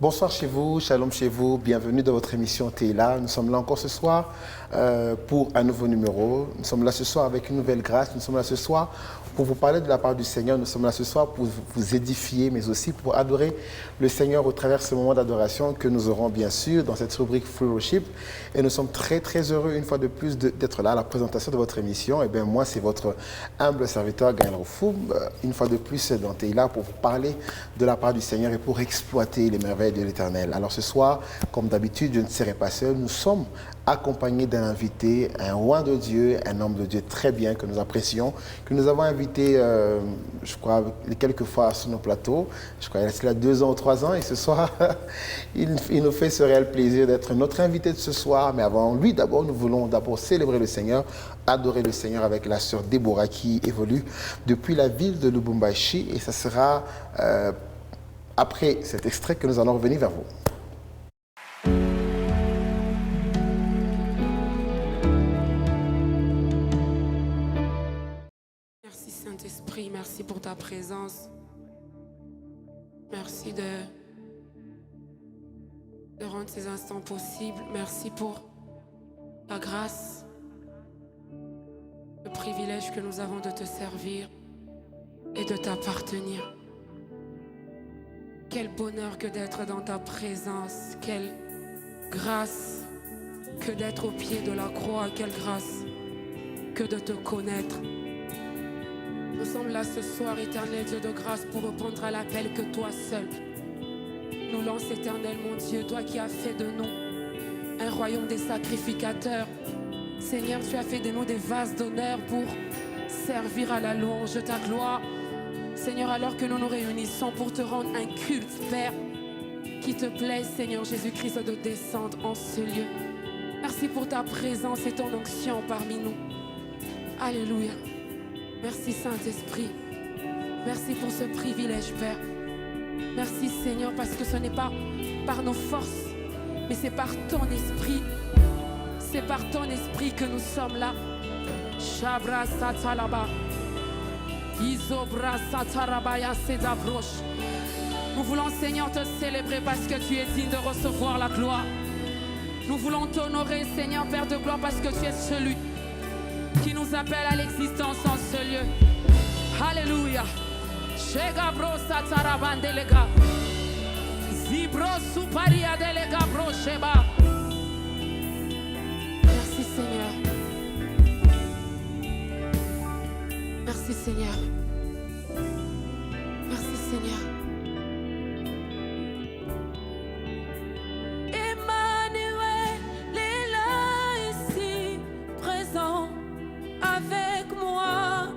Bonsoir chez vous, shalom chez vous, bienvenue dans votre émission Théla. Nous sommes là encore ce soir pour un nouveau numéro. Nous sommes là ce soir avec une nouvelle grâce. Nous sommes là ce soir pour vous parler de la part du Seigneur. Nous sommes là ce soir pour vous édifier, mais aussi pour adorer le Seigneur au travers de ce moment d'adoration que nous aurons bien sûr dans cette rubrique Fellowship. Et nous sommes très très heureux une fois de plus d'être là à la présentation de votre émission. Et bien moi, c'est votre humble serviteur Gaël Roufou, une fois de plus dans Théla pour vous parler de la part du Seigneur et pour exploiter les merveilles de l'Éternel. Alors ce soir, comme d'habitude, je ne serai pas seul. Nous sommes accompagnés d'un invité, un roi de Dieu, un homme de Dieu très bien que nous apprécions, que nous avons invité, je crois, quelques fois sur nos plateaux. Je crois qu'il est là 2 ans ou 3 ans et ce soir, il nous fait ce réel plaisir d'être notre invité de ce soir. Mais avant lui, d'abord, nous voulons d'abord célébrer le Seigneur, adorer le Seigneur avec la sœur Déborah qui évolue depuis la ville de Lubumbashi et ça sera après cet extrait que nous allons revenir vers vous. Merci Saint-Esprit, merci pour ta présence. Merci de rendre ces instants possibles. Merci pour ta grâce, le privilège que nous avons de te servir et de t'appartenir. Quel bonheur que d'être dans ta présence, quelle grâce que d'être au pied de la croix, quelle grâce que de te connaître. Nous sommes là ce soir, éternel Dieu de grâce, pour répondre à l'appel que toi seul nous lance, éternel mon Dieu, toi qui as fait de nous un royaume des sacrificateurs. Seigneur, tu as fait de nous des vases d'honneur pour servir à la louange de ta gloire. Seigneur, alors que nous nous réunissons pour te rendre un culte, Père, qui te plaît, Seigneur Jésus-Christ, de descendre en ce lieu. Merci pour ta présence et ton onction parmi nous. Alléluia. Merci Saint-Esprit. Merci pour ce privilège, Père. Merci Seigneur, parce que ce n'est pas par nos forces, mais c'est par ton esprit. C'est par ton esprit que nous sommes là. Shabra Satalaba. Isobra Satarabaya Sedabroche. Nous voulons, Seigneur, te célébrer parce que tu es digne de recevoir la gloire. Nous voulons t'honorer, Seigneur, Père de gloire, parce que tu es celui qui nous appelle à l'existence en ce lieu. Alléluia. Shegabro Satarabandelega. Zibro Suparia Delega Brocheba. Merci, Seigneur. Merci Seigneur. Merci Seigneur. Emmanuel est là ici, présent avec moi.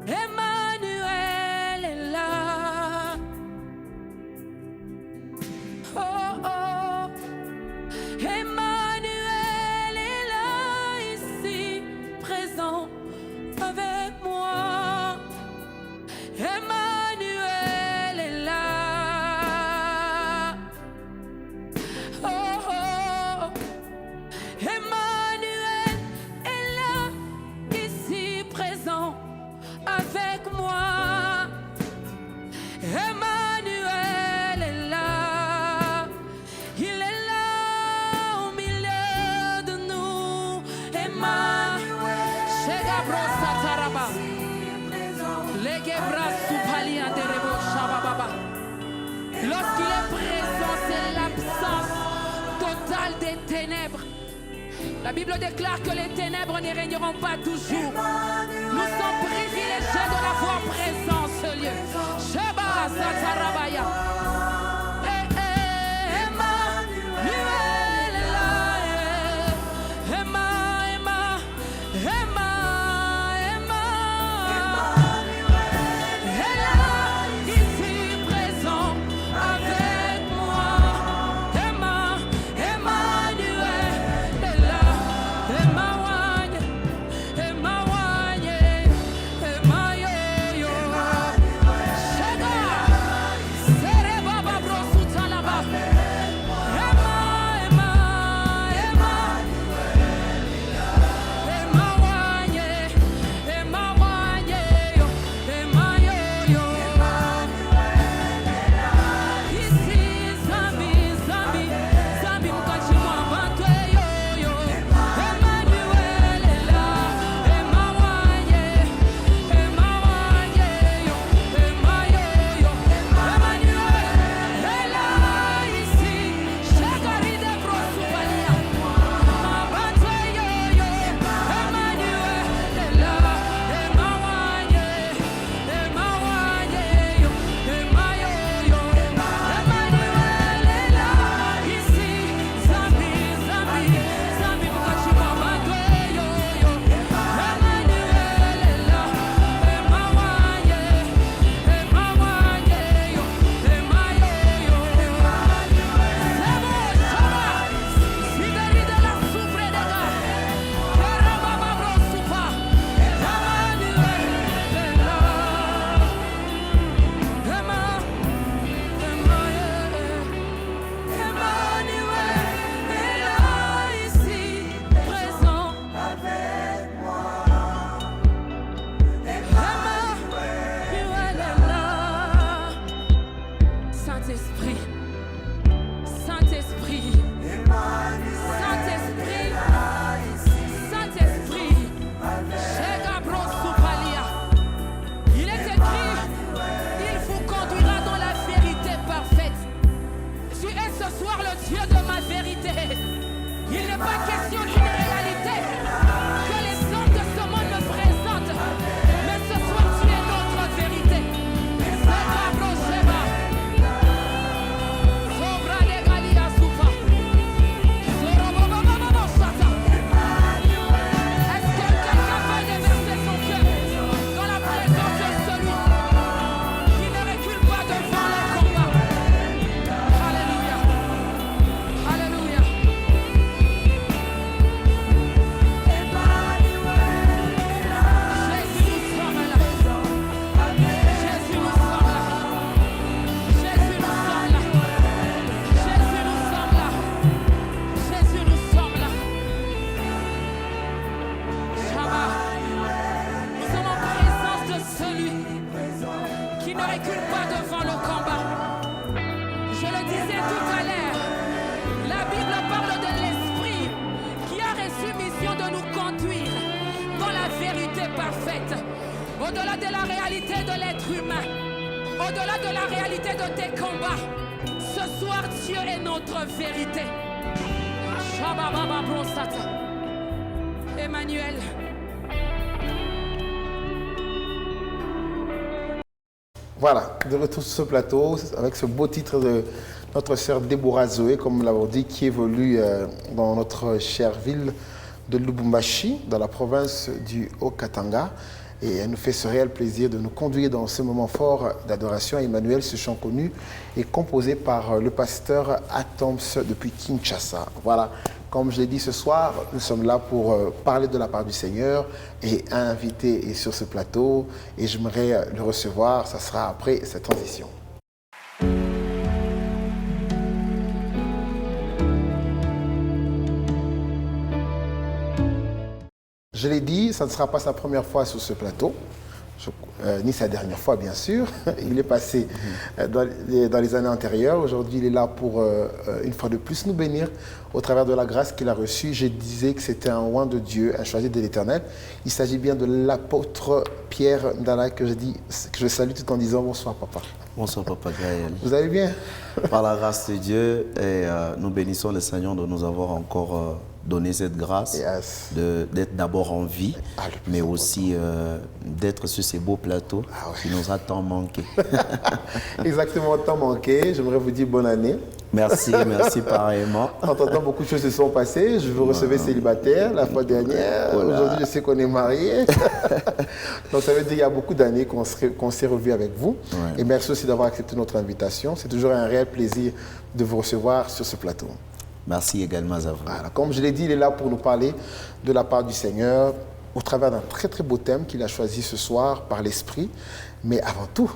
Emmanuel est là. Oh oh. Emmanuel est là ici, présent avec moi. Emmanuel est là. Oh, oh. Emmanuel est là, ici présent avec moi. Emmanuel est là. Il est là au milieu de nous. Emmanuel. Lorsqu'il est présent, c'est l'absence totale des ténèbres. La Bible déclare que les ténèbres n'y régneront pas toujours. Nous sommes privilégiés de l'avoir présent en ce lieu. Sheba Satarabaya. Seré réalité. Il n'est pas question d'une réalité que les hommes de ce monde me présentent. Mais ce soir, tu es notre vérité. Est-ce que quelqu'un peut déverser son cœur dans la présence de celui qui ne recule pas devant le combat? Alléluia. Alléluia. Jésus, nous sommes là. Jésus, nous sommes là. Jésus, nous sommes là. Jésus, nous sommes là. Jésus, nous sommes là. Shabbat. Nous sommes en présence de celui qui ne recule pas devant le combat. Je le disais tout à l'heure, la Bible parle de l'Esprit qui a reçu mission de nous conduire dans la vérité parfaite. Au-delà de la réalité de l'être humain, au-delà de la réalité de tes combats, ce soir Dieu est notre vérité. Shabbat Baba Brosata. Emmanuel. Voilà, de retour sur ce plateau avec ce beau titre de notre sœur Déborah Zoé, comme nous l'avons dit, qui évolue dans notre chère ville de Lubumbashi, dans la province du Haut-Katanga. Et elle nous fait ce réel plaisir de nous conduire dans ce moment fort d'adoration. Emmanuel, ce chant connu, est composé par le pasteur Atoms depuis Kinshasa. Voilà, comme je l'ai dit ce soir, nous sommes là pour parler de la part du Seigneur et un invité est sur ce plateau et j'aimerais le recevoir, ça sera après cette transition. Je l'ai dit, ça ne sera pas sa première fois sur ce plateau, ni sa dernière fois bien sûr. Il est passé dans les années antérieures. Aujourd'hui, il est là pour une fois de plus nous bénir au travers de la grâce qu'il a reçue. Je disais que c'était un oint de Dieu, un choisi de l'Éternel. Il s'agit bien de l'apôtre Pierre Ndala que je salue tout en disant bonsoir papa. Bonsoir Papa Gaël. Vous allez bien? Par la grâce de Dieu, et nous bénissons le Seigneur de nous avoir encore donné cette grâce, Yes. d'être d'abord en vie, mais aussi d'être sur ces beaux plateaux qui nous a tant manqué. Exactement, tant manqué. J'aimerais vous dire bonne année. Merci, merci pareillement. Entre-temps, beaucoup de choses se sont passées. Je vous recevais célibataire la fois dernière. Aujourd'hui, je sais qu'on est mariés. Donc, ça veut dire qu'il y a beaucoup d'années qu'on s'est revus avec vous. Ouais. Et merci aussi d'avoir accepté notre invitation. C'est toujours un réel plaisir de vous recevoir sur ce plateau. Merci également à vous. Voilà. Comme je l'ai dit, il est là pour nous parler de la part du Seigneur au travers d'un très très beau thème qu'il a choisi ce soir par l'Esprit. Mais avant tout,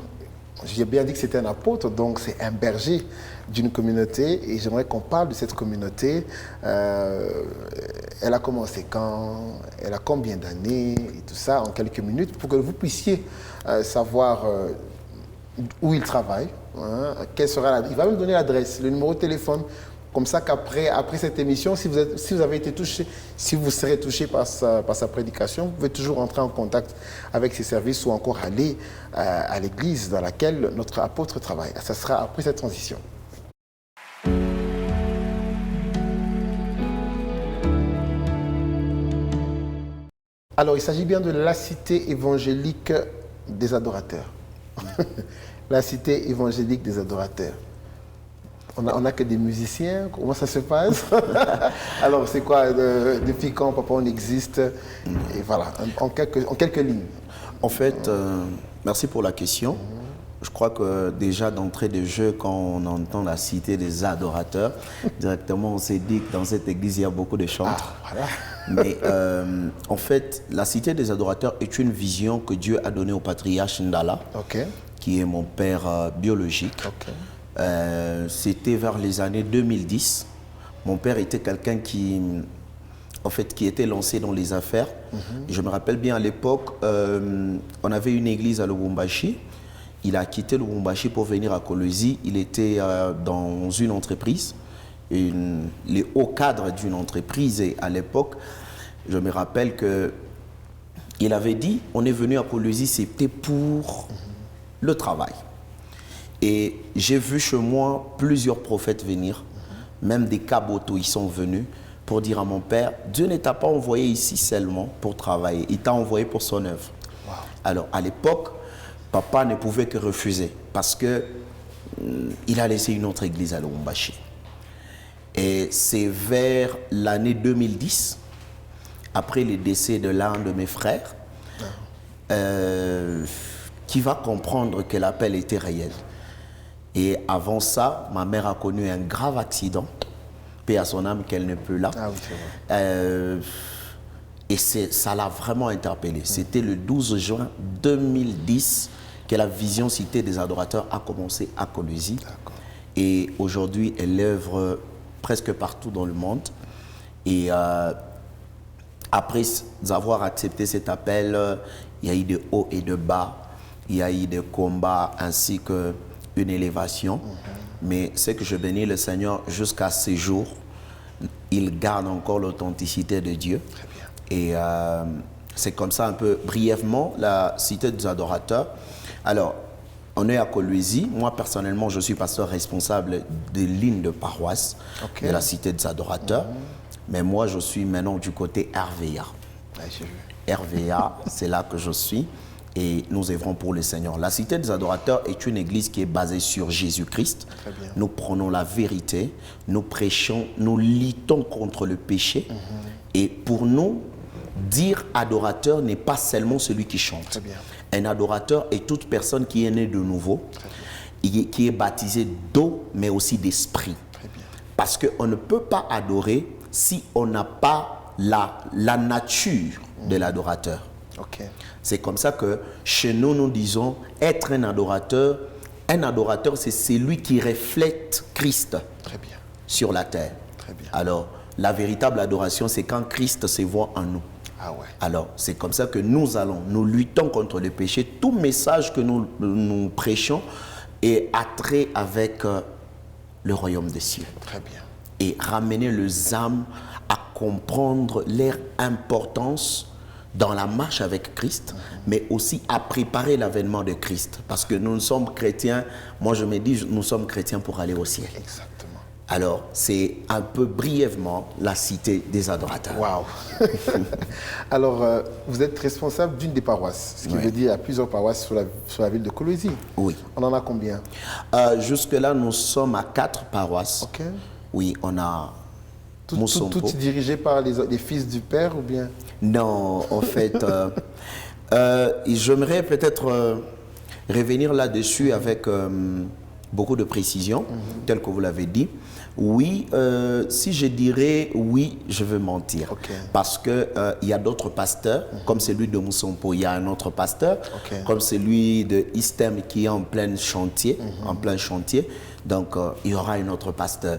j'ai bien dit que c'était un apôtre, donc c'est un berger d'une communauté et j'aimerais qu'on parle de cette communauté. Elle a commencé quand? Elle a combien d'années? Et tout ça en quelques minutes pour que vous puissiez savoir où il travaille. Hein, quelle sera il va me donner l'adresse, le numéro de téléphone. Comme ça qu'après cette émission, si vous avez été touché, si vous serez touché par sa prédication, vous pouvez toujours entrer en contact avec ses services ou encore aller à l'église dans laquelle notre apôtre travaille. Ça sera après cette transition. Alors, il s'agit bien de la cité évangélique des adorateurs. La cité évangélique des adorateurs. On n'a que des musiciens, comment ça se passe? Alors, c'est quoi, depuis quand, papa, on existe? Et voilà, en quelques lignes. En fait, merci pour la question. Je crois que déjà d'entrée de jeu, quand on entend la cité des adorateurs, directement on s'est dit que dans cette église, il y a beaucoup de chantres. Ah, voilà. Mais en fait, la cité des adorateurs est une vision que Dieu a donnée au patriarche Ndala, qui est mon père biologique. C'était vers les années 2010. Mon père était quelqu'un qui était lancé dans les affaires. Je me rappelle bien à l'époque, on avait une église à Lubumbashi. Il a quitté Lubumbashi pour venir à Kolwezi. Il était dans une entreprise, les hauts cadres d'une entreprise. Et à l'époque, je me rappelle qu'il avait dit, on est venu à Kolwezi, c'était pour le travail. Et j'ai vu chez moi plusieurs prophètes venir, même des Kaboto, ils sont venus pour dire à mon père, Dieu ne t'a pas envoyé ici seulement pour travailler, il t'a envoyé pour son œuvre. Wow. Alors, à l'époque, papa ne pouvait que refuser parce que il a laissé une autre église à Lubumbashi. Et c'est vers l'année 2010, après le décès de l'un de mes frères, qui va comprendre que l'appel était réel. Et avant ça, ma mère a connu un grave accident, paix à son âme qu'elle n'est plus là. Ah oui, c'est vrai. Et ça l'a vraiment interpellé. C'était le 12 juin 2010 que la vision Cité des Adorateurs a commencé à Kolwezi. Et aujourd'hui, elle œuvre presque partout dans le monde. Et après avoir accepté cet appel, il y a eu de hauts et de bas, il y a eu des combats ainsi qu'une élévation. Mais c'est que je bénis le Seigneur jusqu'à ces jours. Il garde encore l'authenticité de Dieu. Et c'est comme ça un peu brièvement la Cité des Adorateurs. Alors, on est à Kolwezi. Moi, personnellement, je suis pasteur responsable des lignes de paroisse de la Cité des Adorateurs. Mais moi, je suis maintenant du côté RVA. RVA, c'est là que je suis. Et nous œuvrons pour le Seigneur. La Cité des Adorateurs est une église qui est basée sur Jésus-Christ. Nous prenons la vérité, nous prêchons, nous luttons contre le péché. Et pour nous, dire adorateur n'est pas seulement celui qui chante. Un adorateur est toute personne qui est née de nouveau, qui est baptisée d'eau, mais aussi d'esprit. Parce qu'on ne peut pas adorer si on n'a pas la nature de l'adorateur. C'est comme ça que chez nous, nous disons être un adorateur, c'est celui qui reflète Christ sur la terre. Alors, la véritable adoration, c'est quand Christ se voit en nous. Alors, c'est comme ça que nous luttons contre le péché. Tout message que nous prêchons est attrait avec le royaume des cieux. Et ramener les âmes à comprendre leur importance dans la marche avec Christ, mais aussi à préparer l'avènement de Christ. Parce que nous sommes chrétiens, moi je me dis, nous sommes chrétiens pour aller au ciel. Alors, c'est un peu brièvement la Cité des Adorateurs. Waouh. Alors, vous êtes responsable d'une des paroisses, ce qui veut dire qu'il y a plusieurs paroisses sur la ville de Kolwezi. Oui. On en a combien? Jusque-là, nous sommes à 4 paroisses. Oui, on a toutes dirigées par les fils du Père ou bien? Non, en fait, j'aimerais peut-être revenir là-dessus avec beaucoup de précision, tel que vous l'avez dit. Oui, si je dirais oui, je veux mentir. Parce qu'il y a d'autres pasteurs, comme celui de Moussompo, il y a un autre pasteur, comme celui de Istem qui est en plein chantier, Donc, il y aura un autre pasteur.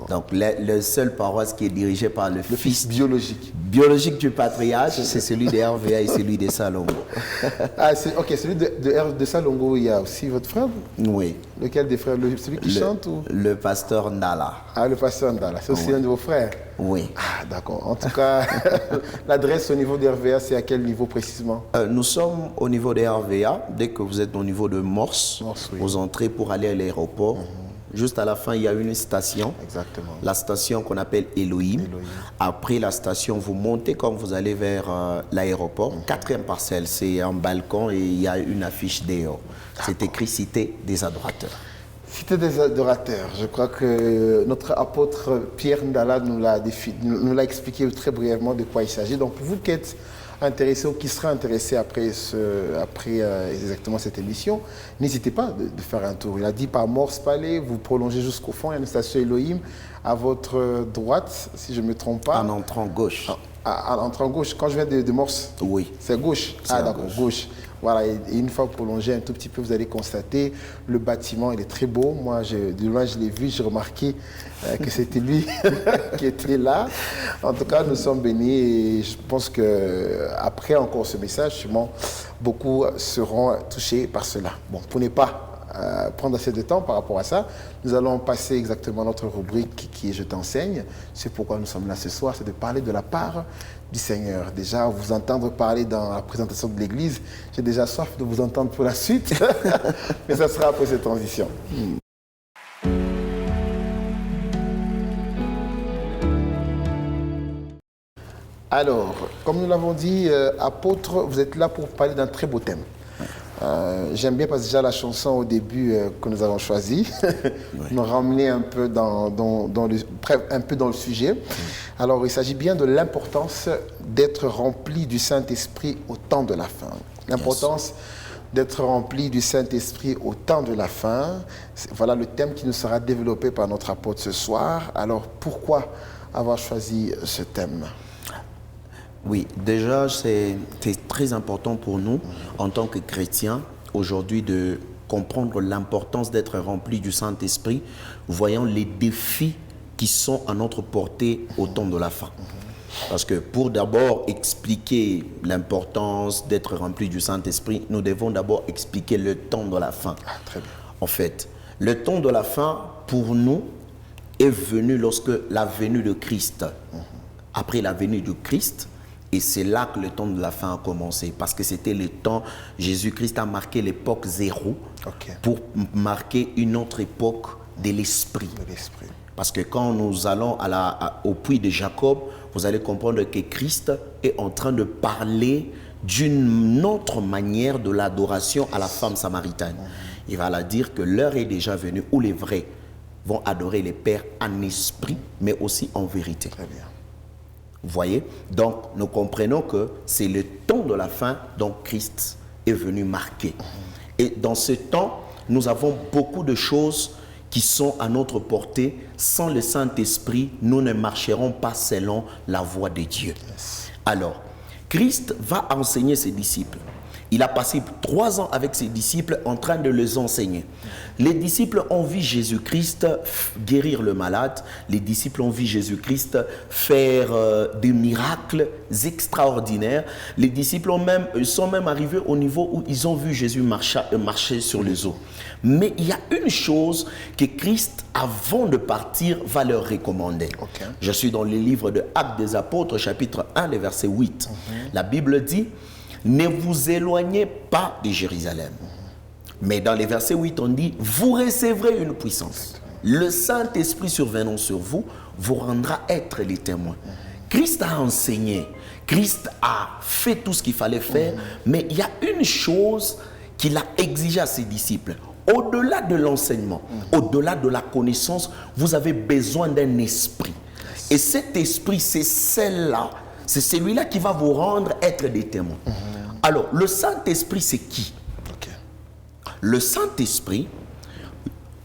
Donc, le seul paroisse qui est dirigé par le fils biologique du patriarche, c'est celui de RVA et celui de Salongo. Celui de Salongo, il y a aussi votre frère? Oui. Lequel des frères? Celui qui chante ou? Le pasteur Ndala. Le pasteur Ndala, c'est aussi un de vos frères? Oui. D'accord. En tout cas, l'adresse au niveau de RVA, c'est à quel niveau précisément? Nous sommes au niveau de RVA. Dès que vous êtes au niveau de Morse, vous entrez pour aller à l'aéroport. Juste à la fin, il y a une station. Exactement. La station qu'on appelle Elohim. Après la station, vous montez quand vous allez vers l'aéroport. 4e parcelle, c'est un balcon et il y a une affiche dehors. C'est écrit Cité des Adorateurs. Cité des Adorateurs. Je crois que notre apôtre Pierre Ndala nous l'a expliqué très brièvement de quoi il s'agit. Donc, pour vous qui êtes intéressé ou qui sera intéressé après exactement cette émission, n'hésitez pas de faire un tour. Il a dit par Morse Palais, vous prolongez jusqu'au fond, il y a une station Elohim à votre droite, si je ne me trompe pas. En entrant gauche. En entrant gauche, quand je viens de Morse, oui. C'est gauche. D'accord, gauche. Voilà, et une fois prolongé un tout petit peu, vous allez constater le bâtiment, il est très beau. Moi, de loin, je l'ai vu, j'ai remarqué que c'était lui qui était là. En tout cas, nous sommes bénis et je pense qu'après encore ce message, sûrement, beaucoup seront touchés par cela. Bon, pour ne pas prendre assez de temps par rapport à ça, nous allons passer exactement à notre rubrique qui est « Je t'enseigne ». C'est pourquoi nous sommes là ce soir, c'est de parler de la part du Seigneur. Déjà, vous entendre parler dans la présentation de l'Église, j'ai déjà soif de vous entendre pour la suite, mais ça sera après cette transition. Alors, comme nous l'avons dit, apôtre, vous êtes là pour parler d'un très beau thème. J'aime bien parce que déjà la chanson au début que nous avons choisie nous ramenait un peu dans le sujet. Alors, il s'agit bien de l'importance d'être rempli du Saint-Esprit au temps de la fin. L'importance d'être rempli du Saint-Esprit au temps de la fin. Voilà le thème qui nous sera développé par notre apôtre ce soir. Alors, pourquoi avoir choisi ce thème ? Oui, déjà, c'est très important pour nous, en tant que chrétiens, aujourd'hui, de comprendre l'importance d'être rempli du Saint-Esprit, voyant les défis qui sont à notre portée au temps de la fin. Parce que pour d'abord expliquer l'importance d'être rempli du Saint-Esprit, nous devons d'abord expliquer le temps de la fin. Très bien. En fait, le temps de la fin, pour nous, est venu lorsque la venue de Christ. Après la venue de Christ, et c'est là que le temps de la fin a commencé. Parce que c'était le temps, Jésus-Christ a marqué l'époque zéro pour marquer une autre époque de l'esprit. Parce que quand nous allons au puits de Jacob, vous allez comprendre que Christ est en train de parler d'une autre manière de l'adoration à la femme samaritaine. Il va la dire que l'heure est déjà venue où les vrais vont adorer les Pères en esprit, mais aussi en vérité. Très bien. Vous voyez? Donc, nous comprenons que c'est le temps de la fin dont Christ est venu marquer. Et dans ce temps, nous avons beaucoup de choses qui sont à notre portée. Sans le Saint-Esprit, nous ne marcherons pas selon la voie de Dieu. Alors, Christ va enseigner ses disciples. Il a passé 3 ans avec ses disciples en train de les enseigner. Les disciples ont vu Jésus-Christ guérir le malade. Les disciples ont vu Jésus-Christ faire des miracles extraordinaires. Les disciples sont même arrivés au niveau où ils ont vu Jésus marcher sur les eaux. Mais il y a une chose que Christ, avant de partir, va leur recommander. Je suis dans le livre de Actes des Apôtres, chapitre 1, le verset 8. La Bible dit: ne vous éloignez pas de Jérusalem. Mais dans les versets 8, on dit: vous recevrez une puissance. Le Saint-Esprit survenant sur vous, vous rendra être les témoins. Christ a enseigné, Christ a fait tout ce qu'il fallait faire, mais il y a une chose qu'il a exigé à ses disciples. Au-delà de l'enseignement, au-delà de la connaissance, vous avez besoin d'un esprit. Et cet esprit, c'est celle-là, c'est celui-là qui va vous rendre être des témoins. Alors, le Saint-Esprit, c'est qui? Le Saint-Esprit,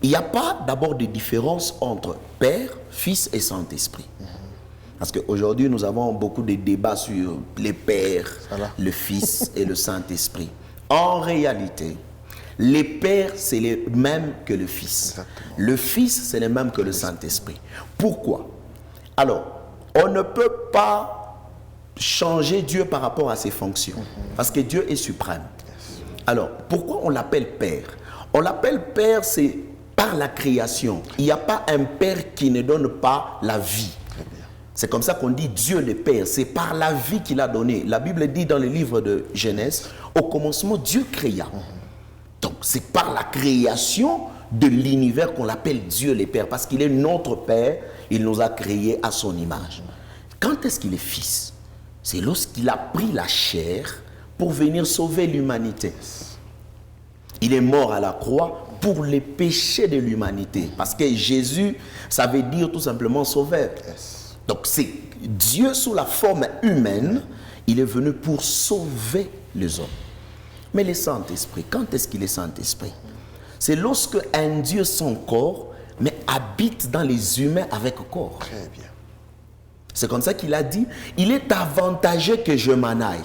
il n'y a pas d'abord de différence entre Père, Fils et Saint-Esprit. Parce qu'aujourd'hui, nous avons beaucoup de débats sur les pères, le Fils et le Saint-Esprit. En réalité, les pères, c'est les mêmes que le Fils. Exactement. Le Fils, c'est le même que le Saint-Esprit. Pourquoi? Alors, on ne peut pas changer Dieu par rapport à ses fonctions. Parce que Dieu est suprême. Alors, pourquoi on l'appelle Père? On l'appelle Père, c'est par la création. Il n'y a pas un Père qui ne donne pas la vie. C'est comme ça qu'on dit Dieu le Père. C'est par la vie qu'il a donné. La Bible dit dans le livre de Genèse, au commencement, Dieu créa. Donc, c'est par la création de l'univers qu'on l'appelle Dieu le Père. Parce qu'il est notre Père, il nous a créés à son image. Quand est-ce qu'il est Fils? C'est lorsqu'il a pris la chair pour venir sauver l'humanité. Il est mort à la croix pour les péchés de l'humanité. Parce que Jésus, ça veut dire tout simplement sauveur. Donc c'est Dieu sous la forme humaine, il est venu pour sauver les hommes. Mais le Saint-Esprit, quand est-ce qu'il est Saint-Esprit? C'est lorsque un Dieu sans corps, mais habite dans les humains avec corps. Très bien. C'est comme ça qu'il a dit, il est avantageux que je m'en aille.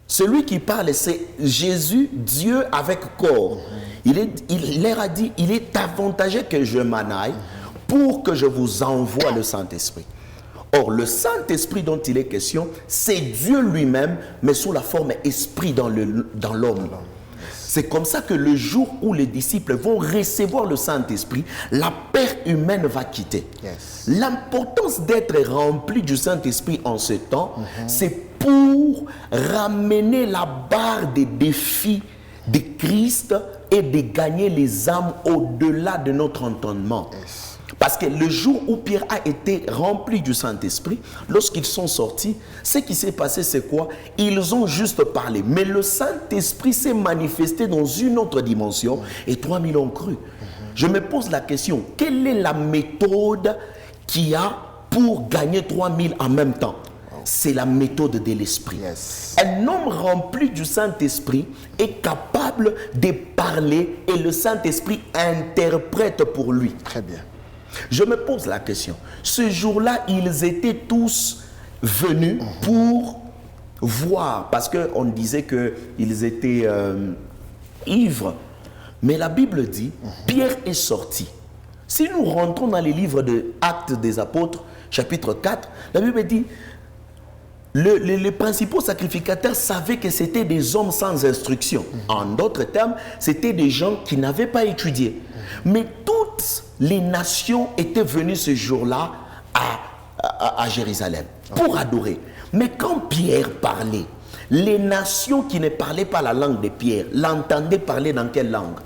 Celui qui parle, c'est Jésus, Dieu avec corps. Il leur a dit, il est avantageux que je m'en aille pour que je vous envoie le Saint-Esprit. Or, le Saint-Esprit dont il est question, c'est Dieu lui-même, mais sous la forme esprit dans l'homme. C'est comme ça que le jour où les disciples vont recevoir le Saint-Esprit, la peur humaine va quitter. L'importance d'être rempli du Saint-Esprit en ce temps, c'est pour ramener la barre des défis de Christ et de gagner les âmes au-delà de notre entendement. Parce que le jour où Pierre a été rempli du Saint-Esprit, lorsqu'ils sont sortis, ce qui s'est passé, c'est quoi? Ils ont juste parlé. Mais le Saint-Esprit s'est manifesté dans une autre dimension et 3000 ont cru. Je me pose la question, quelle est la méthode qu'il y a pour gagner 3000 en même temps? C'est la méthode de l'Esprit. Yes. Un homme rempli du Saint-Esprit est capable de parler et le Saint-Esprit interprète pour lui. Très bien. Je me pose la question. Ce jour-là, ils étaient tous venus pour voir, parce qu'on disait qu'ils étaient ivres. Mais la Bible dit, Pierre est sorti. Si nous rentrons dans les livres de Actes des Apôtres, chapitre 4, la Bible dit, les principaux sacrificateurs savaient que c'était des hommes sans instruction. En d'autres termes, c'était des gens qui n'avaient pas étudié. Mais toutes les nations étaient venues ce jour-là à Jérusalem pour adorer. Mais quand Pierre parlait, les nations qui ne parlaient pas la langue de Pierre l'entendaient parler dans quelle langue?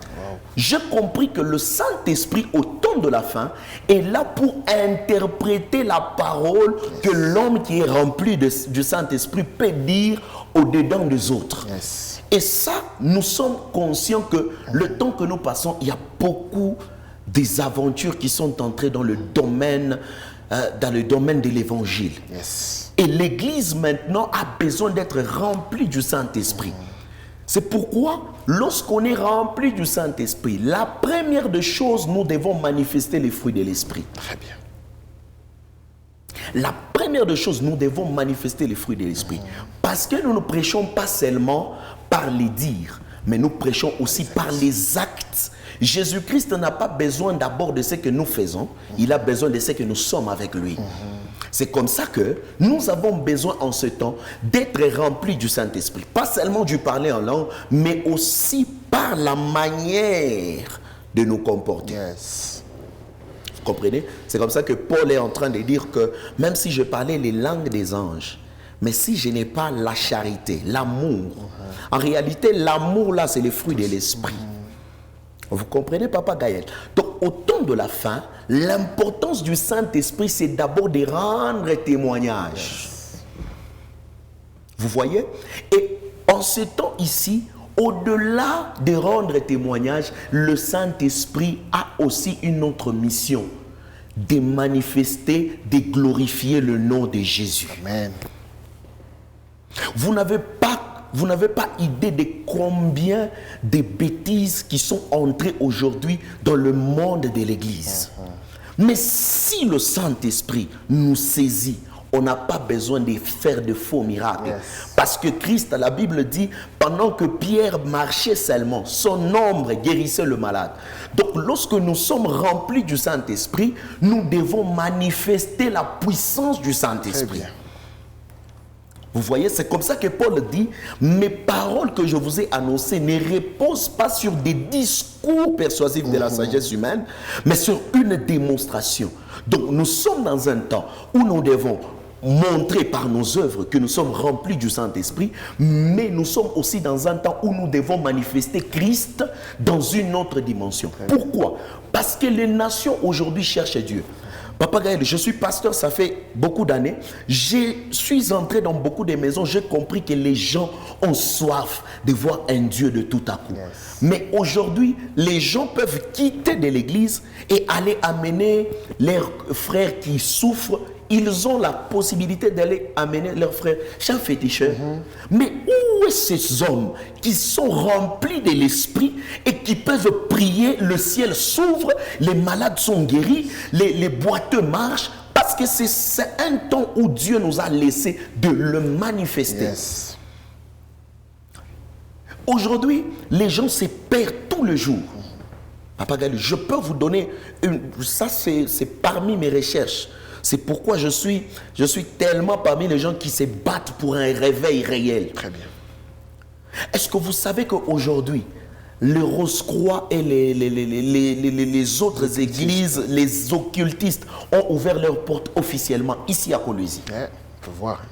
J'ai compris que le Saint-Esprit, au temps de la fin, est là pour interpréter la parole que l'homme qui est rempli du Saint-Esprit peut dire au-dedans des autres. Yes. Et ça, nous sommes conscients que le temps que nous passons, il y a beaucoup des aventures qui sont entrées dans le domaine de l'évangile. Yes. Et l'Église maintenant a besoin d'être remplie du Saint-Esprit. C'est pourquoi, lorsqu'on est rempli du Saint-Esprit, la première des choses, nous devons manifester les fruits de l'Esprit. Très bien. La première des choses, nous devons manifester les fruits de l'Esprit. Parce que nous ne prêchons pas seulement par les dires, mais nous prêchons aussi par les actes. Jésus-Christ n'a pas besoin d'abord de ce que nous faisons, il a besoin de ce que nous sommes avec lui. C'est comme ça que nous avons besoin en ce temps d'être remplis du Saint-Esprit. Pas seulement du parler en langue, mais aussi par la manière de nous comporter. Yes. Vous comprenez? C'est comme ça que Paul est en train de dire que même si je parlais les langues des anges, mais si je n'ai pas la charité, l'amour, en réalité, l'amour là, c'est le fruit de l'Esprit. Vous comprenez, Papa Gaël? Donc, au temps de la fin, l'importance du Saint-Esprit, c'est d'abord de rendre témoignage. Vous voyez? Et en ce temps ici, au-delà de rendre témoignage, le Saint-Esprit a aussi une autre mission, de manifester, de glorifier le nom de Jésus. Amen. Vous n'avez pas idée de combien de bêtises qui sont entrées aujourd'hui dans le monde de l'Église. Mais si le Saint-Esprit nous saisit, on n'a pas besoin de faire de faux miracles. Yes. Parce que Christ, la Bible dit, pendant que Pierre marchait seulement, son ombre guérissait le malade. Donc lorsque nous sommes remplis du Saint-Esprit, nous devons manifester la puissance du Saint-Esprit. Vous voyez, c'est comme ça que Paul dit, mes paroles que je vous ai annoncées ne reposent pas sur des discours persuasifs de la sagesse humaine, mais sur une démonstration. Donc nous sommes dans un temps où nous devons montrer par nos œuvres que nous sommes remplis du Saint-Esprit, mais nous sommes aussi dans un temps où nous devons manifester Christ dans une autre dimension. Pourquoi? Parce que les nations aujourd'hui cherchent Dieu. Papa Gaël, je suis pasteur, ça fait beaucoup d'années. Je suis entré dans beaucoup de maisons, j'ai compris que les gens ont soif de voir un Dieu de tout à coup. Yes. Mais aujourd'hui, les gens peuvent quitter de l'église et aller amener leurs frères qui souffrent. Ils ont la possibilité d'aller amener leurs frères chez un féticheur. Mais où est ces hommes qui sont remplis de l'esprit et qui peuvent prier, le ciel s'ouvre, les malades sont guéris, les boiteux marchent, parce que c'est un temps où Dieu nous a laissé de le manifester. Yes. Aujourd'hui, les gens se perdent tout le jour. Papa Gaël, je peux vous donner ça, c'est parmi mes recherches. C'est pourquoi je suis tellement parmi les gens qui se battent pour un réveil réel. Très bien. Est-ce que vous savez qu'aujourd'hui, le Rose-Croix et les autres églises, les occultistes, ont ouvert leurs portes officiellement ici à Colosie? Ouais, faut voir.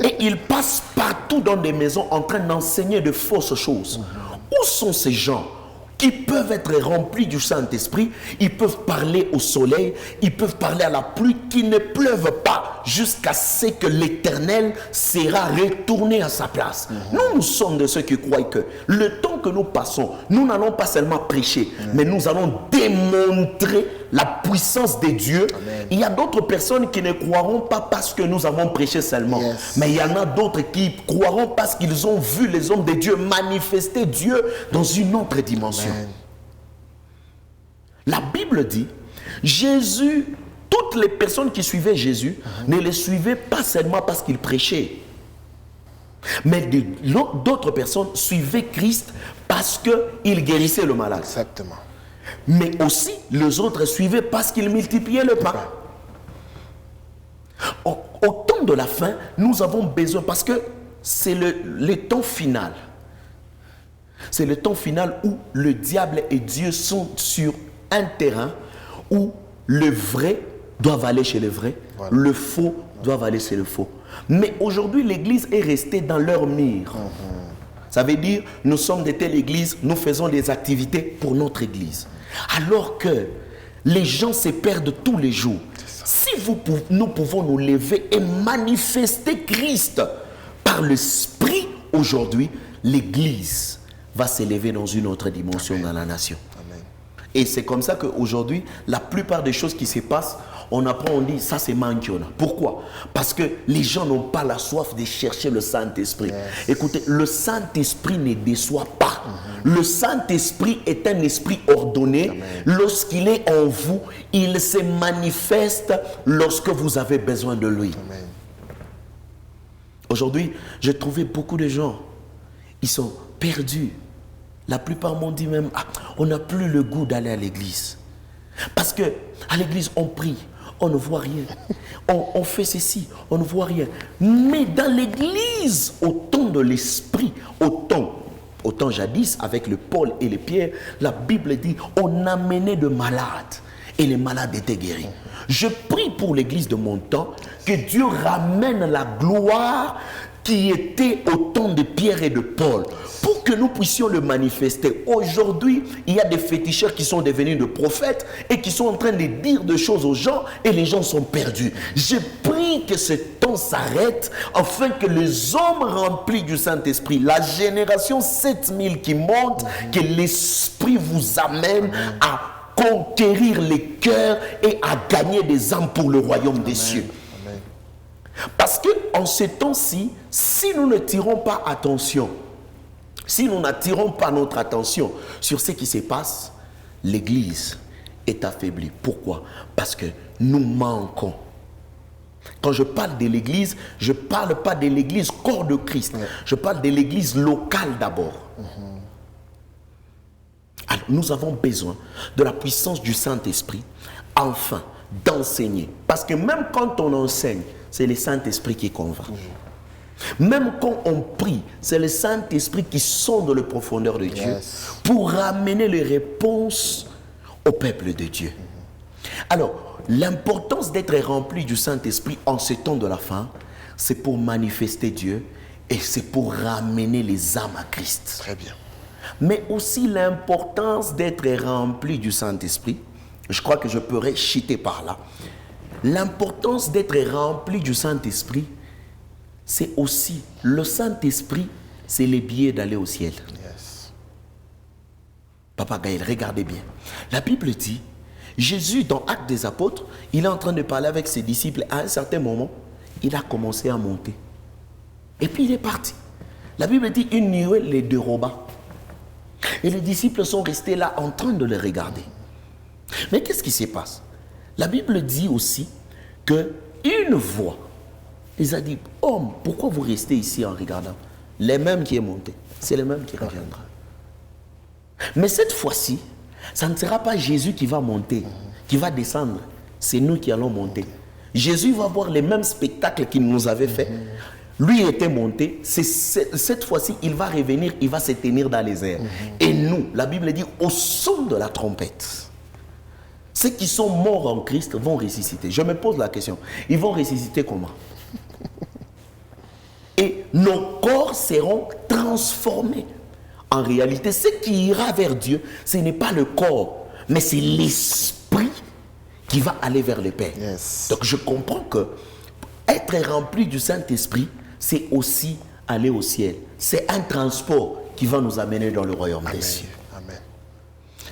Et ils passent partout dans des maisons en train d'enseigner de fausses choses. Où sont ces gens? qui peuvent être remplis du Saint-Esprit, ils peuvent parler au soleil, ils peuvent parler à la pluie, qui ne pleuve pas jusqu'à ce que l'Éternel sera retourné à sa place. Nous sommes de ceux qui croient que le temps que nous passons, nous n'allons pas seulement prêcher, mais nous allons démontrer la puissance de Dieu. Amen. Il y a d'autres personnes qui ne croiront pas parce que nous avons prêché seulement. Mais il y en a d'autres qui croiront parce qu'ils ont vu les hommes de Dieu manifester Dieu dans une autre dimension. Amen. La Bible dit, Jésus, toutes les personnes qui suivaient Jésus ne les suivaient pas seulement parce qu'il prêchait. Mais d'autres personnes suivaient Christ parce qu'il guérissait le malade. Exactement. Mais aussi, les autres suivaient parce qu'ils multipliaient le pain. Au temps de la fin, nous avons besoin, parce que c'est le temps final. C'est le temps final où le diable et Dieu sont sur un terrain où le vrai doit aller chez le vrai, le faux doit aller chez le faux. Mais aujourd'hui, l'Église est restée dans leur mire. Ça veut dire, nous sommes de telle église, nous faisons des activités pour notre église. Alors que les gens se perdent tous les jours. Si nous pouvons nous lever et manifester Christ par l'Esprit aujourd'hui, l'Église va s'élever dans une autre dimension dans la nation. Amen. Et c'est comme ça qu'aujourd'hui, la plupart des choses qui se passent, on apprend, on dit, ça c'est manquiona. Pourquoi? Parce que les gens n'ont pas la soif de chercher le Saint-Esprit. Écoutez, le Saint-Esprit ne déçoit pas. Le Saint-Esprit est un esprit ordonné. Lorsqu'il est en vous, il se manifeste lorsque vous avez besoin de lui. Aujourd'hui, j'ai trouvé beaucoup de gens, ils sont perdus. La plupart m'ont dit même, on n'a plus le goût d'aller à l'église. Parce que à l'église, on prie, on ne voit rien. On fait ceci, on ne voit rien. Mais dans l'église, au temps de l'esprit, au temps jadis, avec le Paul et les Pierre, la Bible dit, on amenait de malades et les malades étaient guéris. Je prie pour l'église de mon temps que Dieu ramène la gloire qui était au temps de Pierre et de Paul, pour que nous puissions le manifester. Aujourd'hui, il y a des féticheurs qui sont devenus des prophètes et qui sont en train de dire des choses aux gens et les gens sont perdus. Je prie que ce temps s'arrête afin que les hommes remplis du Saint-Esprit, la génération 7000 qui monte, que l'Esprit vous amène à conquérir les cœurs et à gagner des âmes pour le royaume des cieux. Parce qu'en ce temps-ci, si nous ne tirons pas attention, si nous n'attirons pas notre attention sur ce qui se passe, l'Église est affaiblie. Pourquoi? Parce que nous manquons. Quand je parle de l'Église, je ne parle pas de l'Église corps de Christ. Je parle de l'Église locale d'abord. Alors, nous avons besoin de la puissance du Saint-Esprit, enfin, d'enseigner. Parce que même quand on enseigne, c'est le Saint-Esprit qui convainc. Même quand on prie, c'est le Saint-Esprit qui sonde les profondeurs de Dieu pour ramener les réponses au peuple de Dieu. Alors, l'importance d'être rempli du Saint-Esprit en ce temps de la fin, c'est pour manifester Dieu et c'est pour ramener les âmes à Christ. Très bien. Mais aussi l'importance d'être rempli du Saint-Esprit, je crois que je pourrais chiter par là. L'importance d'être rempli du Saint-Esprit, c'est aussi, le Saint-Esprit, c'est les billets d'aller au ciel. Papa Gaël, regardez bien. La Bible dit, Jésus, dans Actes des Apôtres, il est en train de parler avec ses disciples. À un certain moment, il a commencé à monter. Et puis il est parti. La Bible dit, une nuée les déroba. Et les disciples sont restés là en train de les regarder. Mais qu'est-ce qui se passe? La Bible dit aussi qu'une voix les a dit, homme, pourquoi vous restez ici en regardant? Les mêmes qui est monté, c'est les mêmes qui reviendra. Mais cette fois-ci, ça ne sera pas Jésus qui va monter, qui va descendre. C'est nous qui allons monter. Jésus va voir les mêmes spectacles qu'il nous avait fait. Lui était monté. Cette fois-ci, il va revenir, il va se tenir dans les airs. Et nous, la Bible dit, au son de la trompette, ceux qui sont morts en Christ vont ressusciter. Je me pose la question, ils vont ressusciter comment? Et nos corps seront transformés En réalité, ce qui ira vers Dieu, ce n'est pas le corps, mais c'est l'esprit qui va aller vers le Père. Yes. Donc je comprends que être rempli du Saint-Esprit, c'est aussi aller au ciel. C'est un transport qui va nous amener dans le royaume des cieux. Amen.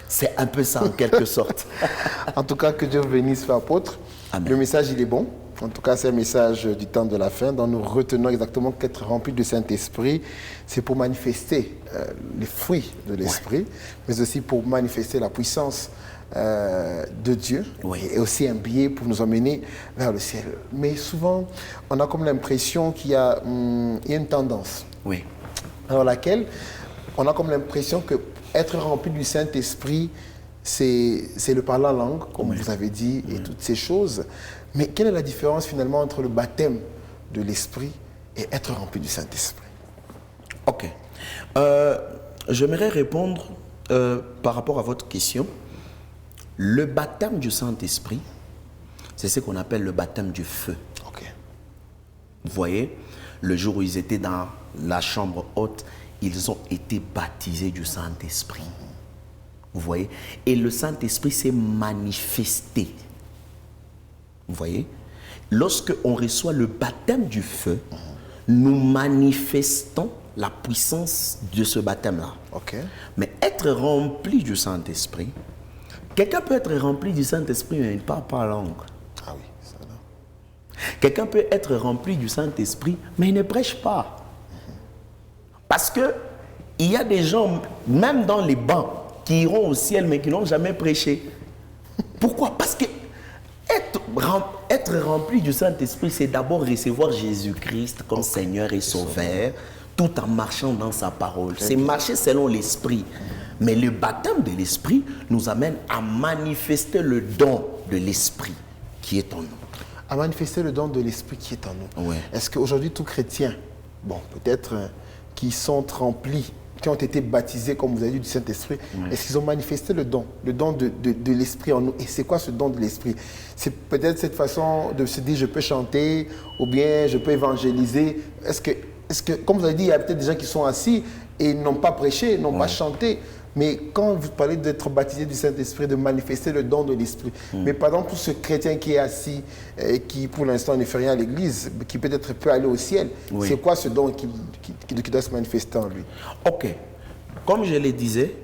C'est un peu ça en quelque sorte. En tout cas, que Dieu vous bénisse, frère apôtre. Amen. Le message, il est bon. En tout cas, c'est un message du temps de la fin, dont nous retenons exactement qu'être rempli du Saint-Esprit, c'est pour manifester les fruits de l'Esprit, mais aussi pour manifester la puissance de Dieu, et aussi un biais pour nous emmener vers le ciel. Mais souvent, on a comme l'impression qu'il y a une tendance, dans laquelle on a comme l'impression que être rempli du Saint-Esprit, c'est le parler en langue, comme vous avez dit, et toutes ces choses. Mais quelle est la différence finalement entre le baptême de l'Esprit et être rempli du Saint-Esprit? Ok. J'aimerais répondre par rapport à votre question. Le baptême du Saint-Esprit, c'est ce qu'on appelle le baptême du feu. Ok. Vous voyez, le jour où ils étaient dans la chambre haute, ils ont été baptisés du Saint-Esprit. Vous voyez? Et le Saint-Esprit s'est manifesté. Vous voyez? Lorsque on reçoit le baptême du feu, nous manifestons la puissance de ce baptême-là. Ok. Mais être rempli du Saint-Esprit, quelqu'un peut être rempli du Saint-Esprit, mais il ne parle pas langue. Ah oui, ça là. Quelqu'un peut être rempli du Saint-Esprit, mais il ne prêche pas. Parce que il y a des gens, même dans les bancs, qui iront au ciel, mais qui n'ont jamais prêché. Pourquoi? Parce que être rempli du Saint-Esprit, c'est d'abord recevoir Jésus-Christ comme Seigneur et Sauveur, tout en marchant dans sa parole. C'est marcher selon l'Esprit. Mais le baptême de l'Esprit nous amène à manifester le don de l'Esprit qui est en nous. À manifester le don de l'Esprit qui est en nous. Ouais. Est-ce qu'aujourd'hui, tout chrétien, bon, peut-être qui sont remplis, qui ont été baptisés, comme vous avez dit, du Saint-Esprit, est-ce qu'ils ont manifesté le don de l'Esprit en nous? Et c'est quoi ce don de l'Esprit? C'est peut-être cette façon de se dire, je peux chanter, ou bien je peux évangéliser. Est-ce que, comme vous avez dit, il y a peut-être des gens qui sont assis et n'ont pas prêché, n'ont pas chanté. Mais quand vous parlez d'être baptisé du Saint-Esprit, de manifester le don de l'Esprit, mais par exemple, pour ce chrétien qui est assis, qui pour l'instant ne fait rien à l'église, qui peut-être peut aller au ciel, c'est quoi ce don qui doit se manifester en lui? Ok. Comme je le disais,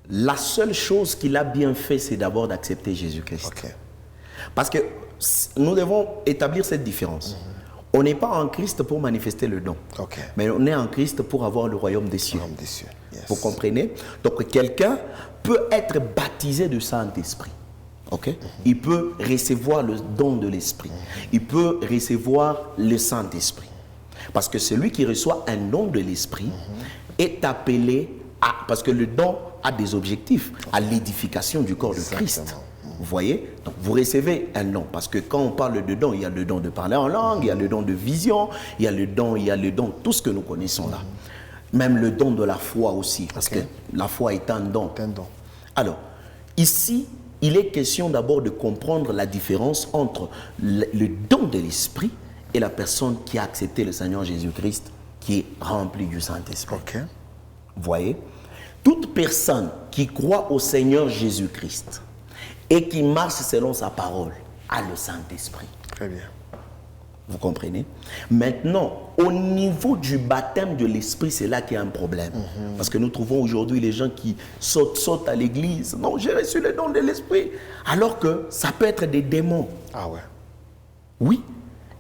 la seule chose qu'il a bien fait, c'est d'abord d'accepter Jésus-Christ. Okay. Parce que nous devons établir cette différence. On n'est pas en Christ pour manifester le don, mais on est en Christ pour avoir le royaume des cieux. Yes. Vous comprenez? Donc quelqu'un peut être baptisé du Saint-Esprit. Il peut recevoir le don de l'Esprit. Il peut recevoir le Saint-Esprit. Parce que celui qui reçoit un don de l'Esprit est appelé à... Parce que le don a des objectifs, à l'édification du corps de Christ. Vous voyez? Donc vous recevez un don. Parce que quand on parle de don, il y a le don de parler en langue, il y a le don de vision, il y a le don, tout ce que nous connaissons là. Même le don de la foi aussi. Parce que la foi est un don. Alors, ici, il est question d'abord de comprendre la différence entre le don de l'Esprit et la personne qui a accepté le Seigneur Jésus-Christ, qui est remplie du Saint-Esprit. Vous voyez? Toute personne qui croit au Seigneur Jésus-Christ et qui marche selon sa parole a le Saint-Esprit. Très bien. Vous comprenez? Maintenant, au niveau du baptême de l'Esprit, c'est là qu'il y a un problème. Parce que nous trouvons aujourd'hui les gens qui sautent à l'église. Non, j'ai reçu le don de l'Esprit. Alors que ça peut être des démons. Ah ouais? Oui.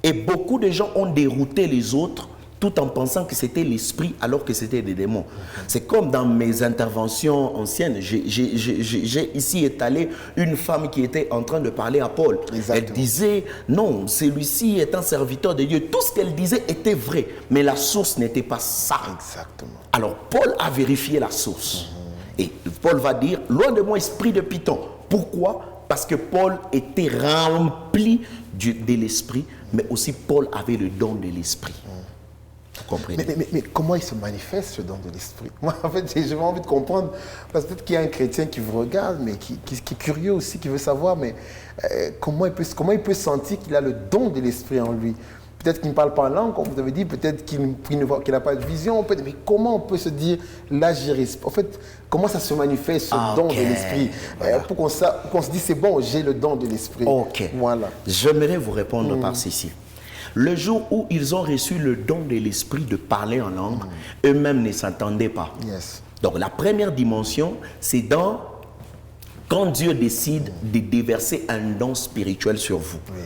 Et beaucoup de gens ont dérouté les autres tout en pensant que c'était l'esprit alors que c'était des démons. C'est comme dans mes interventions anciennes, j'ai ici étalé une femme qui était en train de parler à Paul. Elle disait, non, celui-ci est un serviteur de Dieu. Tout ce qu'elle disait était vrai, mais la source n'était pas ça. Alors Paul a vérifié la source. Et Paul va dire, loin de moi esprit de Python. Pourquoi? Parce que Paul était rempli de l'esprit, mais aussi Paul avait le don de l'esprit. Mais comment il se manifeste ce don de l'Esprit? Moi, en fait, j'ai envie de comprendre, parce que peut-être qu'il y a un chrétien qui vous regarde, mais qui est curieux aussi, qui veut savoir, mais comment il peut sentir qu'il a le don de l'Esprit en lui? peut-être qu'il ne parle pas en langue, comme vous avez dit, peut-être qu'il n'a pas de vision, mais comment on peut se dire, là j'irai. En fait, comment ça se manifeste, ce don de l'esprit, voilà. Pour qu'on se dise, c'est bon, j'ai le don de l'esprit. Ok. Voilà. J'aimerais vous répondre par ceci. Le jour où ils ont reçu le don de l'esprit de parler en langue, eux-mêmes ne s'entendaient pas. Yes. Donc la première dimension, c'est quand Dieu décide de déverser un don spirituel sur vous. Oui.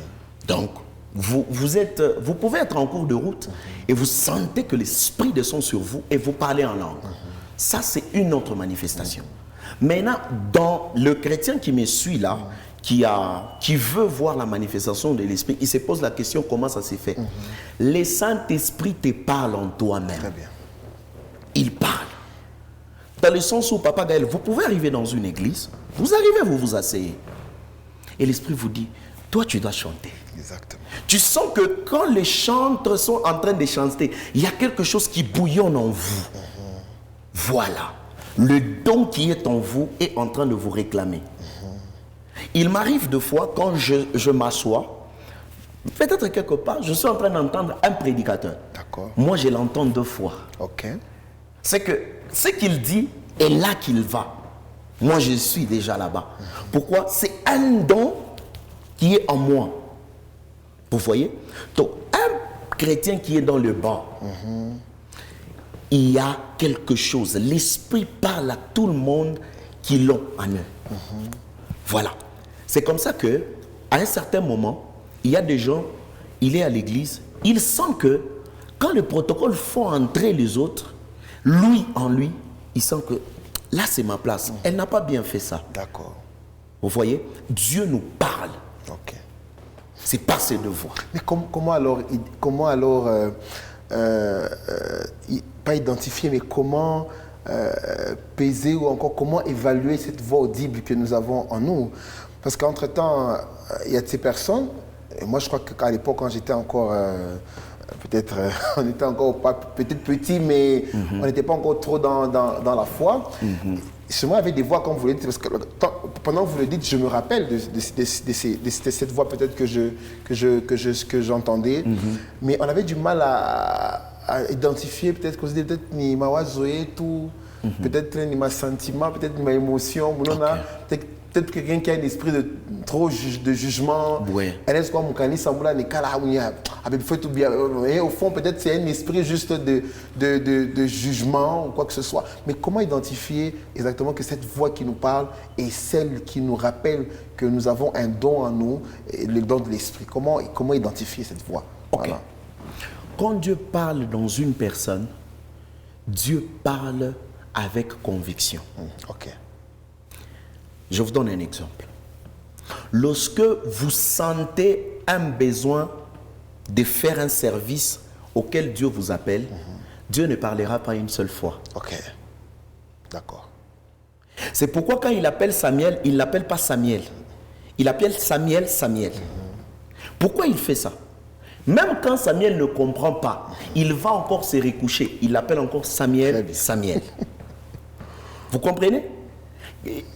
Donc, vous pouvez être en cours de route et vous sentez que l'esprit descend sur vous et vous parlez en langue. Ça, c'est une autre manifestation. Maintenant, dans le chrétien qui me suit là, qui veut voir la manifestation de l'esprit, il se pose la question comment ça s'est fait. Le Saint-Esprit te parle en toi-même. Très bien. Il parle. Dans le sens où, Papa Gaël, vous pouvez arriver dans une église, vous arrivez, vous vous asseyez. Et l'Esprit vous dit, toi tu dois chanter. Exactement. Tu sens que quand les chantres sont en train de chanter, il y a quelque chose qui bouillonne en vous. Voilà. Le don qui est en vous est en train de vous réclamer. Il m'arrive de fois, quand je m'assois, peut-être quelque part, je suis en train d'entendre un prédicateur. D'accord. Moi, je l'entends 2 fois. Ok. C'est que ce qu'il dit est là qu'il va. Moi, je suis déjà là-bas. Pourquoi? C'est un don qui est en moi. Vous voyez? Donc, un chrétien qui est dans le bas, il y a quelque chose. L'Esprit parle à tout le monde qui l'ont en eux. Voilà. C'est comme ça que, à un certain moment, il y a des gens, il est à l'église, il sent que quand le protocole font entrer les autres, lui, en lui, il sent que là, c'est ma place. Elle n'a pas bien fait ça. D'accord. Vous voyez? Dieu nous parle. Ok. C'est par ses devoirs. Mais comment alors pas identifier, mais comment peser ou encore comment évaluer cette voix audible que nous avons en nous? Parce qu'entre-temps, il y a de ces personnes, et moi je crois qu'à l'époque, quand j'étais encore... peut-être on était encore pas peut-être petit, mais on n'était pas encore trop dans la foi. Chez moi, il y avait des voix, comme vous le dites, parce que pendant que vous le dites, je me rappelle de cette voix peut-être que j'entendais, mais on avait du mal à identifier, peut-être ni ma oiseau, tout, peut-être ni ma sentiment, peut-être ni ma émotion, peut-être quelqu'un qui a un esprit de jugement. Ouais. Et au fond, peut-être c'est un esprit juste de jugement ou quoi que ce soit. Mais comment identifier exactement que cette voix qui nous parle est celle qui nous rappelle que nous avons un don en nous, le don de l'esprit? Comment identifier cette voix? Okay. Voilà. Quand Dieu parle dans une personne, Dieu parle avec conviction. Ok. Je vous donne un exemple. Lorsque vous sentez un besoin de faire un service auquel Dieu vous appelle, Dieu ne parlera pas une seule fois. Ok. D'accord. C'est pourquoi quand il appelle Samuel, il ne l'appelle pas Samuel. Il appelle Samuel, Samuel. Pourquoi il fait ça? Même quand Samuel ne comprend pas, il va encore se recoucher. Il l'appelle encore Samuel, Samuel. Vous comprenez?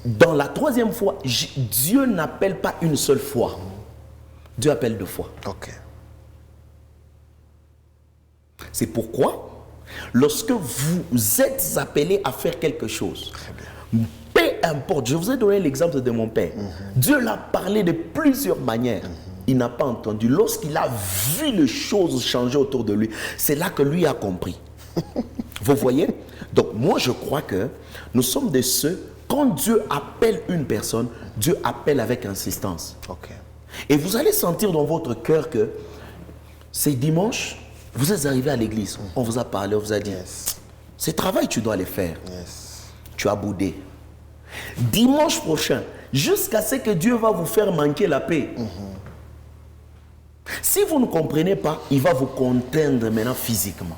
Dans la 3e fois, Dieu n'appelle pas une seule fois. Dieu appelle 2 fois. Ok. C'est pourquoi, lorsque vous êtes appelé à faire quelque chose, peu importe, je vous ai donné l'exemple de mon père. Dieu l'a parlé de plusieurs manières. Il n'a pas entendu. Lorsqu'il a vu les choses changer autour de lui, c'est là que lui a compris. Vous voyez? Donc moi, je crois que nous sommes de ceux, quand Dieu appelle une personne, Dieu appelle avec insistance. Okay. Et vous allez sentir dans votre cœur que c'est dimanche, vous êtes arrivé à l'église, on vous a parlé, on vous a dit, ce travail, tu dois le faire. Tu as boudé. Dimanche prochain, jusqu'à ce que Dieu va vous faire manquer la paix. Si vous ne comprenez pas, il va vous contraindre maintenant physiquement.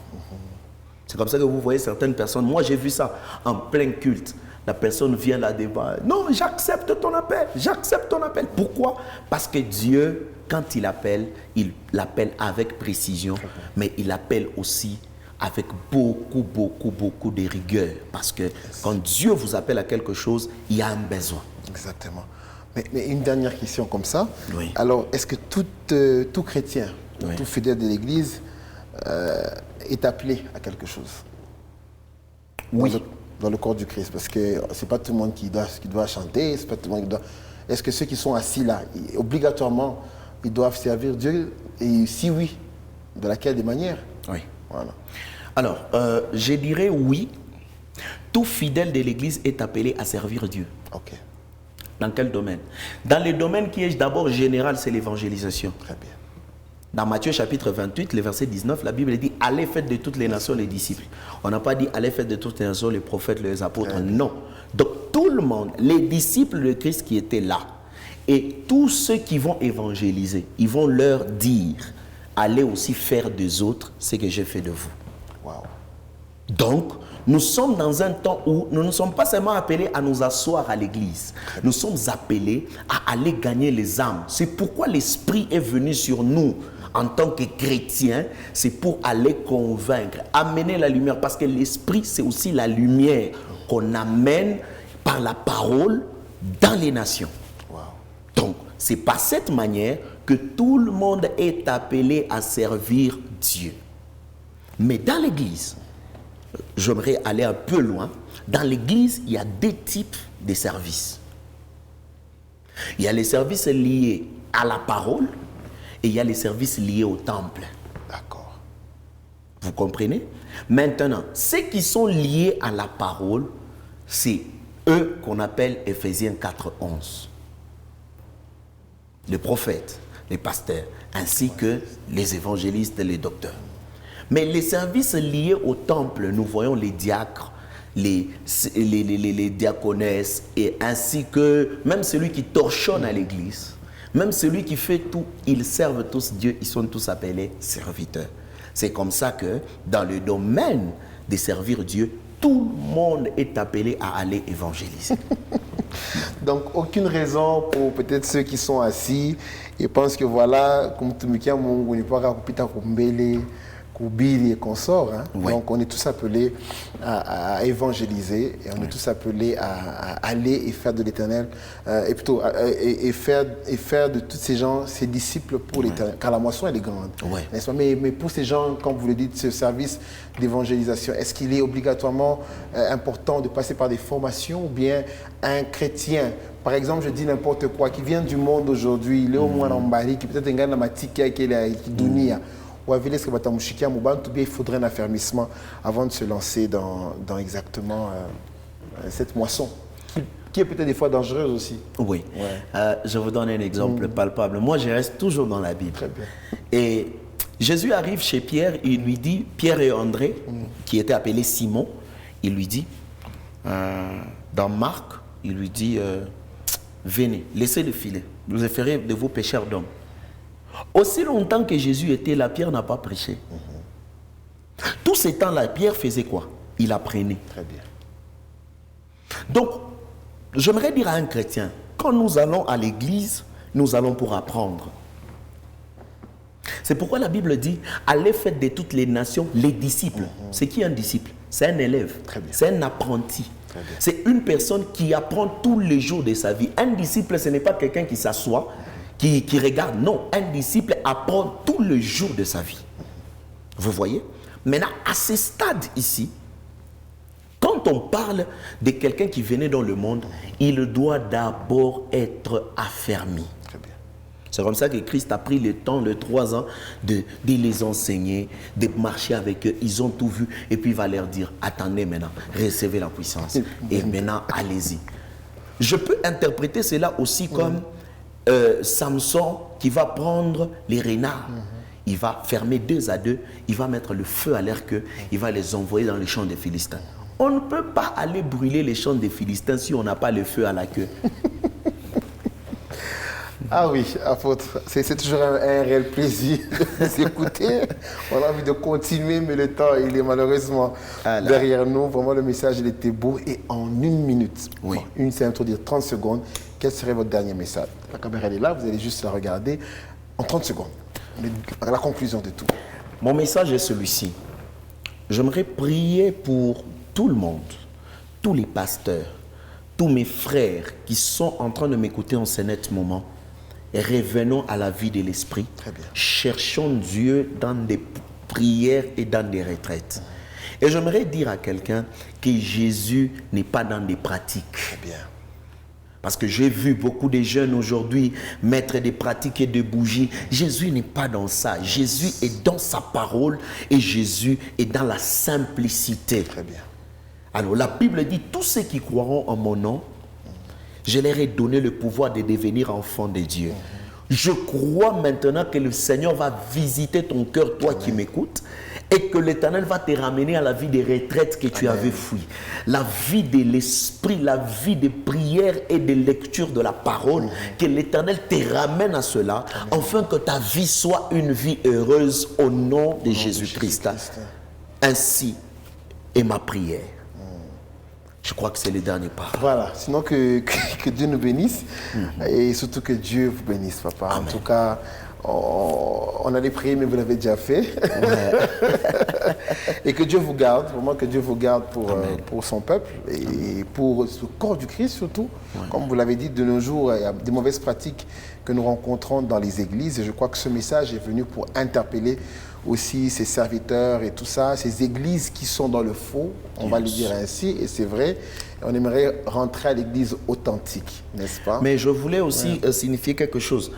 C'est comme ça que vous voyez certaines personnes. Moi, j'ai vu ça en plein culte. La personne vient là-devant. Non, j'accepte ton appel. J'accepte ton appel. Pourquoi? Parce que Dieu, quand il l'appelle avec précision, mais il appelle aussi avec beaucoup de rigueur. Parce que quand Dieu vous appelle à quelque chose, il y a un besoin. Exactement. Mais une dernière question comme ça. Oui. Alors, est-ce que tout chrétien tout fidèle de l'Église est appelé à quelque chose. Oui. Dans le corps du Christ, parce que c'est pas tout le monde qui doit chanter, c'est pas tout le monde qui doit... Est-ce que ceux qui sont assis là, obligatoirement, ils doivent servir Dieu? Et si oui, de laquelle des manières? Oui. Voilà. Alors, je dirais oui. Tout fidèle de l'Église est appelé à servir Dieu. Ok. Dans quel domaine? Dans le domaine qui est d'abord général, c'est l'évangélisation. Très bien. Dans Matthieu chapitre 28, le verset 19, la Bible dit « Allez, faites de toutes les nations les disciples ». On n'a pas dit « Allez, faites de toutes les nations les prophètes, les apôtres ». Non. Donc, tout le monde, les disciples de Christ qui étaient là, et tous ceux qui vont évangéliser, ils vont leur dire « Allez aussi faire des autres ce que j'ai fait de vous ». Wow. Donc, nous sommes dans un temps où nous ne sommes pas seulement appelés à nous asseoir à l'église. Nous sommes appelés à aller gagner les âmes. C'est pourquoi l'Esprit est venu sur nous en tant que chrétiens. C'est pour aller convaincre, amener la lumière. Parce que l'Esprit, c'est aussi la lumière qu'on amène par la parole dans les nations. Wow. Donc, c'est par cette manière que tout le monde est appelé à servir Dieu. Mais dans l'église, j'aimerais aller un peu loin. Dans l'église, il y a deux types de services. Il y a les services liés à la parole et il y a les services liés au temple. D'accord. Vous comprenez? Maintenant, ceux qui sont liés à la parole, c'est eux qu'on appelle Éphésiens 4:11. Les prophètes, les pasteurs, ainsi que les évangélistes et les docteurs. Mais les services liés au temple, nous voyons les diacres, les diaconesses, et ainsi que même celui qui torchonne à l'église, même celui qui fait tout, ils servent tous Dieu, ils sont tous appelés serviteurs. C'est comme ça que dans le domaine de servir Dieu, tout le monde est appelé à aller évangéliser. Donc, aucune raison pour peut-être ceux qui sont assis et pensent que voilà, comme tu me dis, on n'est pas et consorts. Hein? Ouais. Donc, on est tous appelés à évangéliser et on est tous appelés à aller et faire de l'Éternel, et plutôt et faire de tous ces gens ses disciples pour l'Éternel. Car la moisson, elle est grande. Ouais. N'est-ce pas? Mais pour ces gens, comme vous le dites, ce service d'évangélisation, est-ce qu'il est obligatoirement important de passer par des formations ou bien un chrétien, par exemple, je dis n'importe quoi, qui vient du monde aujourd'hui, il est au moins en Bari, qui peut-être un matika qui est dunia. Il faudrait un affermissement avant de se lancer dans exactement cette moisson, qui est peut-être des fois dangereuse aussi. Oui. Ouais. Je vous donne un exemple palpable. Moi, je reste toujours dans la Bible. Très bien. Et Jésus arrive chez Pierre, il lui dit, Pierre et André, qui étaient appelés Simon, il lui dit, dans Marc, il lui dit, venez, laissez le filet, vous ferez de vos pécheurs d'hommes. Aussi longtemps que Jésus était là, Pierre n'a pas prêché. Tout ce temps-là, Pierre faisait quoi? Il apprenait. Très bien. Donc, j'aimerais dire à un chrétien, quand nous allons à l'église, nous allons pour apprendre. C'est pourquoi la Bible dit, allez faire de toutes les nations les disciples. C'est qui un disciple? C'est un élève. C'est un apprenti. C'est une personne qui apprend tous les jours de sa vie. Un disciple, ce n'est pas quelqu'un qui s'assoit, qui regarde. Non, un disciple apprend tous les jours de sa vie. Vous voyez? Maintenant, à ce stade ici, quand on parle de quelqu'un qui venait dans le monde, il doit d'abord être affermi. Très bien. C'est comme ça que Christ a pris le temps de 3 ans de les enseigner, de marcher avec eux. Ils ont tout vu. Et puis il va leur dire, attendez maintenant, recevez la puissance. Et maintenant, allez-y. Je peux interpréter cela aussi comme Samson qui va prendre les renards. Il va fermer 2 à 2. Il va mettre le feu à leur queue. Il va les envoyer dans les champs des Philistins. On ne peut pas aller brûler les champs des Philistins si on n'a pas le feu à la queue. Ah oui, apôtre, c'est toujours un réel plaisir de vous écouter. On a envie de continuer, mais le temps, il est malheureusement derrière nous. Vraiment, le message, il était beau. Et en 1 minute, c'est introduire 30 secondes, quel serait votre dernier message? La caméra elle est là, vous allez juste la regarder en 30 secondes. La conclusion de tout. Mon message est celui-ci. J'aimerais prier pour tout le monde, tous les pasteurs, tous mes frères qui sont en train de m'écouter en ce net moment, revenons à la vie de l'esprit. Cherchons Dieu dans des prières et dans des retraites. Et j'aimerais dire à quelqu'un que Jésus n'est pas dans des pratiques. Très bien. Parce que j'ai vu beaucoup de jeunes aujourd'hui mettre des pratiques et des bougies. Jésus n'est pas dans ça. Jésus est dans sa parole et Jésus est dans la simplicité. Très bien. Alors la Bible dit, tous ceux qui croiront en mon nom, je leur ai donné le pouvoir de devenir enfants de Dieu. Je crois maintenant que le Seigneur va visiter ton cœur, toi qui m'écoutes, et que l'Éternel va te ramener à la vie des retraites que tu avais fui. La vie de l'esprit, la vie de prière et de lecture de la parole, que l'Éternel te ramène à cela, afin que ta vie soit une vie heureuse au nom de Jésus-Christ. Ainsi est ma prière. Je crois que c'est le dernier pas. Voilà, sinon que Dieu nous bénisse et surtout que Dieu vous bénisse, papa. Amen. En tout cas, on allait prier, mais vous l'avez déjà fait. Et que Dieu vous garde, vraiment que Dieu vous garde pour son peuple et pour le corps du Christ surtout. Comme vous l'avez dit, de nos jours, il y a des mauvaises pratiques que nous rencontrons dans les églises et je crois que ce message est venu pour interpeller aussi ces serviteurs et tout ça, ces églises qui sont dans le faux, on va le dire ainsi, et c'est vrai, on aimerait rentrer à l'église authentique, n'est-ce pas? Mais je voulais aussi signifier quelque chose.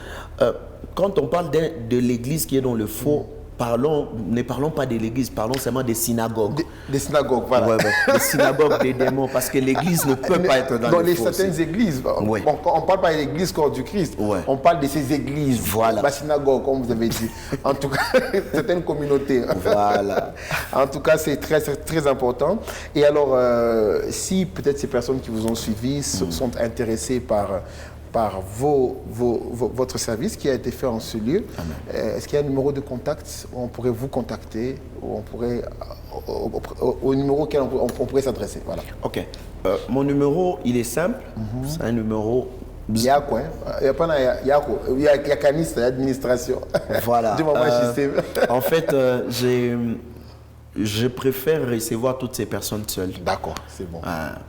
Quand on parle de l'église qui est dans le faux, ne parlons pas de l'église, parlons seulement des synagogues. Des synagogues, voilà. Des synagogues des démons, parce que l'église ne peut pas être dans le faux. Dans certaines églises, on ne parle pas de l'église corps du Christ, on parle de ces églises, la synagogue, comme vous avez dit. En tout cas, certaines communautés. Voilà. En tout cas, c'est très, très important. Et alors, si peut-être ces personnes qui vous ont suivi sont intéressées par votre service qui a été fait en ce lieu. Est-ce qu'il y a un numéro de contact où on pourrait vous contacter, où on pourrait, au numéro auquel on pourrait s'adresser? Voilà. Ok. Mon numéro, il est simple. C'est un numéro... Il y a quoi? Il y a caniste, il y a administration. Voilà. En fait, je préfère recevoir toutes ces personnes seules. D'accord, c'est bon.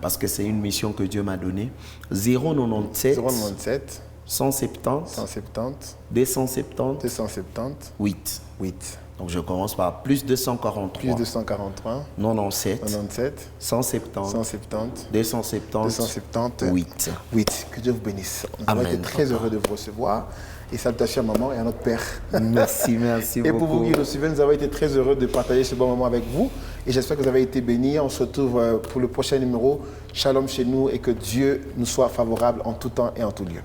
Parce que c'est une mission que Dieu m'a donnée. 097 170 270 8. Donc je commence par plus 243 97 170 270 8. Que Dieu vous bénisse. On va être très heureux de vous recevoir. Et salutations à maman et à notre père. Merci beaucoup. Et pour vous qui nous suivez, nous avons été très heureux de partager ce bon moment avec vous. Et j'espère que vous avez été bénis. On se retrouve pour le prochain numéro. Shalom chez nous et que Dieu nous soit favorable en tout temps et en tout lieu.